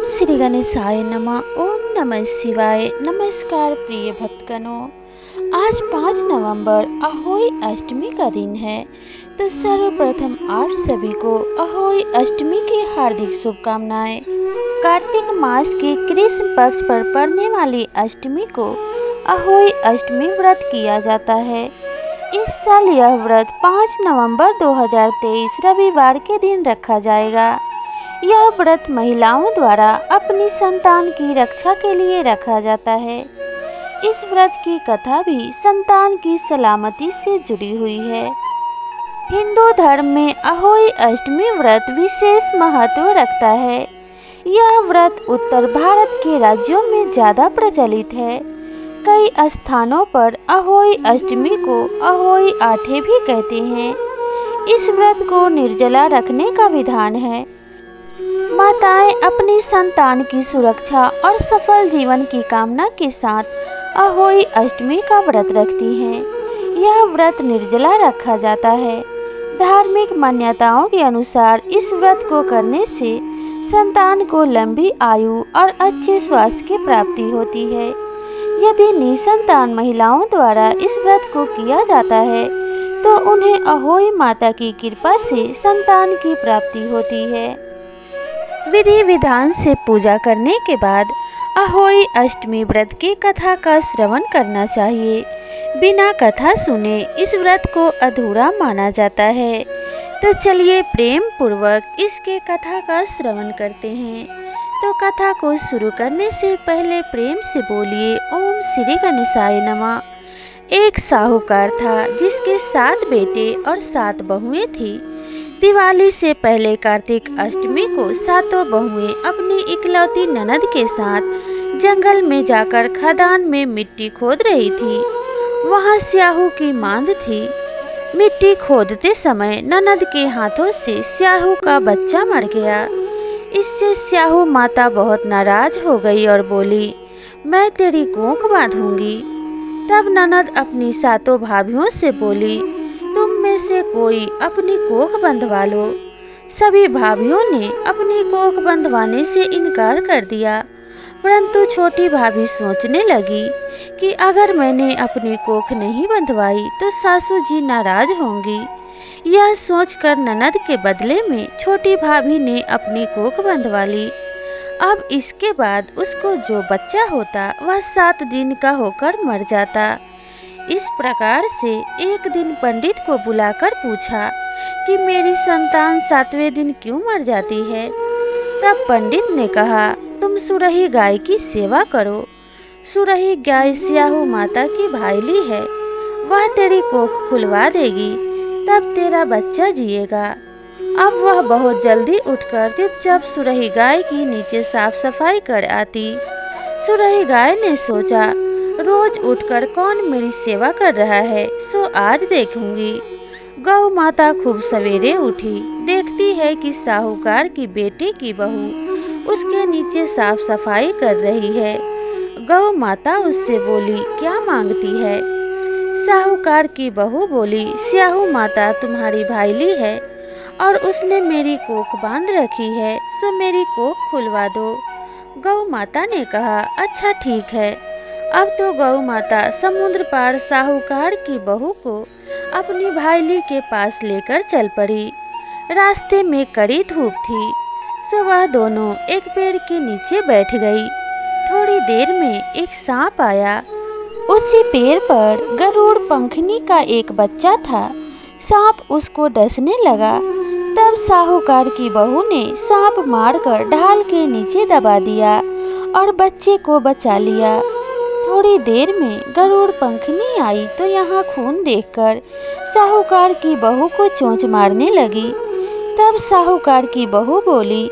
ओम श्री गणेशाय नमः। ओम नमः शिवाय। नमस्कार प्रिय भक्तगणों, आज 5 नवंबर अहोई अष्टमी का दिन है। तो सर्वप्रथम आप सभी को अहोई अष्टमी की हार्दिक शुभकामनाएं। कार्तिक मास के कृष्ण पक्ष पर पड़ने वाली अष्टमी को अहोई अष्टमी व्रत किया जाता है। इस साल यह व्रत 5 नवंबर 2023 रविवार के दिन रखा जाएगा। यह व्रत महिलाओं द्वारा अपनी संतान की रक्षा के लिए रखा जाता है। इस व्रत की कथा भी संतान की सलामती से जुड़ी हुई है। हिंदू धर्म में अहोई अष्टमी व्रत विशेष महत्व रखता है। यह व्रत उत्तर भारत के राज्यों में ज़्यादा प्रचलित है। कई स्थानों पर अहोई अष्टमी को अहोई आठे भी कहते हैं। इस व्रत को निर्जला रखने का विधान है। माताएं अपनी संतान की सुरक्षा और सफल जीवन की कामना के साथ अहोई अष्टमी का व्रत रखती हैं। यह व्रत निर्जला रखा जाता है। धार्मिक मान्यताओं के अनुसार इस व्रत को करने से संतान को लंबी आयु और अच्छे स्वास्थ्य की प्राप्ति होती है। यदि निसंतान महिलाओं द्वारा इस व्रत को किया जाता है तो उन्हें अहोई माता की कृपा से संतान की प्राप्ति होती है। विधि विधान से पूजा करने के बाद अहोई अष्टमी व्रत की कथा का श्रवण करना चाहिए। बिना कथा सुने इस व्रत को अधूरा माना जाता है। तो चलिए प्रेम पूर्वक इसके कथा का श्रवण करते हैं। तो कथा को शुरू करने से पहले प्रेम से बोलिए ओम श्री गणेशाय नमः। एक साहूकार था जिसके 7 बेटे और 7 बहुएं थी। दिवाली से पहले कार्तिक अष्टमी को 7 बहुएं अपनी इकलौती ननद के साथ जंगल में जाकर खदान में मिट्टी खोद रही थी। वहां स्याहू की मांद थी। मिट्टी खोदते समय ननद के हाथों से स्याहू का बच्चा मर गया। इससे स्याहू माता बहुत नाराज हो गई और बोली, मैं तेरी कोख बांधूंगी। तब ननद अपनी 7 भाभियों से बोली, तुम में से कोई अपनी कोख बंधवा लो। सभी भाभियों ने अपनी कोख बंधवाने से इनकार कर दिया, परंतु छोटी भाभी सोचने लगी कि अगर मैंने अपनी कोख नहीं बंधवाई तो सासू जी नाराज होंगी। यह सोचकर ननद के बदले में छोटी भाभी ने अपनी कोख बंधवा ली। अब इसके बाद उसको जो बच्चा होता वह 7 दिन का होकर मर जाता। इस प्रकार से एक दिन पंडित को बुलाकर पूछा कि मेरी संतान 7वें दिन क्यों मर जाती है। तब पंडित ने कहा, तुम सुरही गाय की सेवा करो। सुरही गाय स्याहू माता की भाईली है। वह तेरी कोख खुलवा देगी, तब तेरा बच्चा जिएगा। अब वह बहुत जल्दी उठकर चुपचाप सुरही गाय की नीचे साफ सफाई कर आती। सुरही गाय ने सोचा, रोज उठकर कौन मेरी सेवा कर रहा है, सो आज देखूंगी। गौ माता खूब सवेरे उठी, देखती है कि साहूकार की बेटे की बहू उसके नीचे साफ सफाई कर रही है। गौ माता उससे बोली, क्या मांगती है। साहूकार की बहू बोली, स्याहू माता तुम्हारी भाईली है और उसने मेरी कोख बांध रखी है, सो मेरी कोख खुलवा दो। गौ माता ने कहा, अच्छा ठीक है। अब तो गौ माता समुद्र पार साहूकार की बहू को अपनी भाईली के पास लेकर चल पड़ी। रास्ते में कड़ी धूप थी, सो वह दोनों एक पेड़ के नीचे बैठ गई। थोड़ी देर में एक सांप आया। उसी पेड़ पर गरुड़ पंखनी का एक बच्चा था। सांप उसको डसने लगा। तब साहूकार की बहू ने सांप मारकर ढाल के नीचे दबा दिया और बच्चे को बचा लिया। थोड़ी देर में गरुड़ पंखनी आई तो यहाँ खून देखकर साहूकार की बहू को चोंच मारने लगी। तब साहूकार की बहू बोली,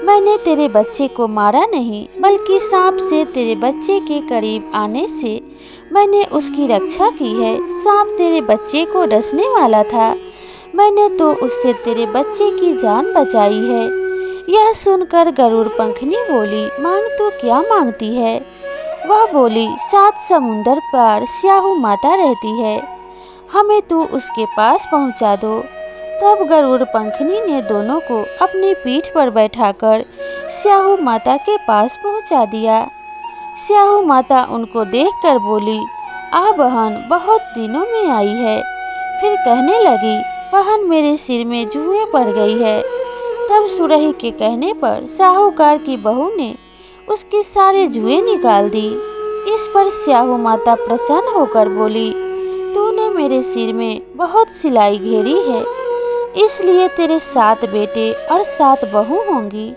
मैंने तेरे बच्चे को मारा नहीं, बल्कि सांप से तेरे बच्चे के करीब आने से मैंने उसकी रक्षा की है। सांप तेरे बच्चे को डसने वाला था, मैंने तो उससे तेरे बच्चे की जान बचाई है। यह सुनकर गरुड़ पंखनी बोली, मांग तो क्या मांगती है। वह बोली, 7 समुंदर पार स्याहू माता रहती है, हमें तू उसके पास पहुंचा दो। तब गरुड़ पंखनी ने दोनों को अपनी पीठ पर बैठाकर स्याहू माता के पास पहुंचा दिया। स्याहू माता उनको देखकर बोली, आ बहन, बहुत दिनों में आई है। फिर कहने लगी, बहन मेरे सिर में जुएं पड़ गई है। तब सुरही के कहने पर साहूकार की बहू ने उसके सारे जुएं निकाल दी। इस पर स्याहू माता प्रसन्न होकर बोली, तूने मेरे सिर में बहुत सिलाई घेरी है, इसलिए तेरे 7 बेटे और 7 बहू होंगी।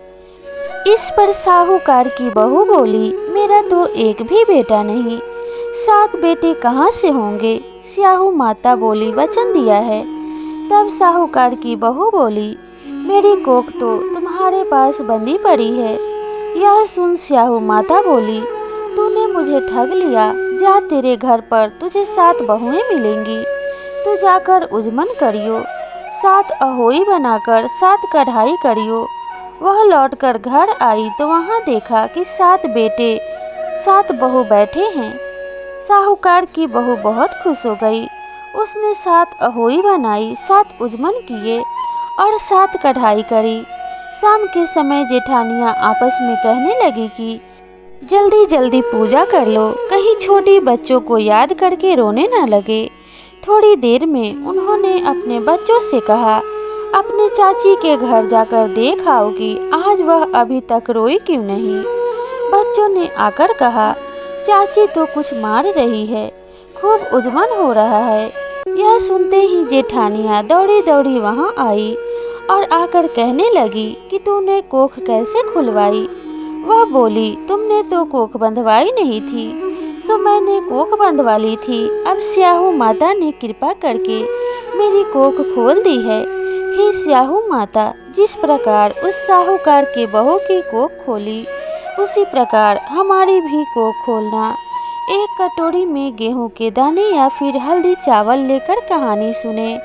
इस पर साहूकार की बहू बोली, मेरा तो एक भी बेटा नहीं, 7 बेटे कहाँ से होंगे। स्याहू माता बोली, वचन दिया है। तब साहूकार की बहू बोली, मेरी कोख तो तुम्हारे पास बंदी पड़ी है। यह सुन स्याहू माता बोली, तूने मुझे ठग लिया। जा, तेरे घर पर तुझे 7 बहुएं मिलेंगी। तू जाकर उजमन करियो, 7 अहोई बनाकर 7 कढ़ाई करियो। वह लौटकर घर आई तो वहाँ देखा कि 7 बेटे 7 बहू बैठे हैं। साहूकार की बहू बहुत खुश हो गई। उसने 7 अहोई बनाई, 7 उजमन किए और 7 कढ़ाई करी। शाम के समय जेठानियाँ आपस में कहने लगी कि जल्दी जल्दी पूजा कर लो, कहीं छोटी बच्चों को याद करके रोने न लगे। थोड़ी देर में उन्होंने अपने बच्चों से कहा, अपने चाची के घर जाकर देख आओ कि आज वह अभी तक रोई क्यों नहीं। बच्चों ने आकर कहा, चाची तो कुछ मार रही है, खूब उजमन हो रहा है। यह सुनते ही जेठानियाँ दौड़ी दौड़ी वहाँ आई और आकर कहने लगी कि तूने कोख कैसे खुलवाई। वह बोली, तुमने तो कोख बंधवाई नहीं थी, सो मैंने कोख बंधवा ली थी। अब स्याहू माता ने कृपा करके मेरी कोख खोल दी है। हे स्याहू माता, जिस प्रकार उस साहूकार के बहू की कोख खोली, उसी प्रकार हमारी भी कोख खोलना। एक कटोरी में गेहूं के दाने या फिर हल्दी चावल लेकर कहानी सुने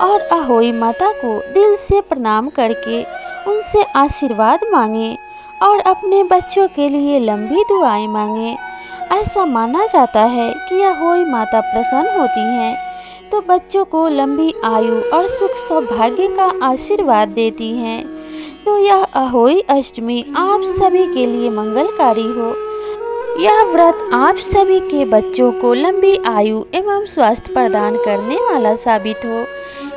और अहोई माता को दिल से प्रणाम करके उनसे आशीर्वाद मांगे और अपने बच्चों के लिए लंबी दुआएं मांगे। ऐसा माना जाता है कि अहोई माता प्रसन्न होती हैं तो बच्चों को लंबी आयु और सुख सौभाग्य का आशीर्वाद देती हैं। तो यह अहोई अष्टमी आप सभी के लिए मंगलकारी हो। यह व्रत आप सभी के बच्चों को लंबी आयु एवं स्वास्थ्य प्रदान करने वाला साबित हो।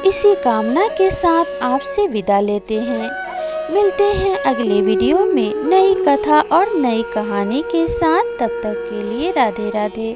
इसी कामना के साथ आपसे विदा लेते हैं। मिलते हैं अगले वीडियो में नई कथा और नई कहानी के साथ। तब तक के लिए राधे राधे।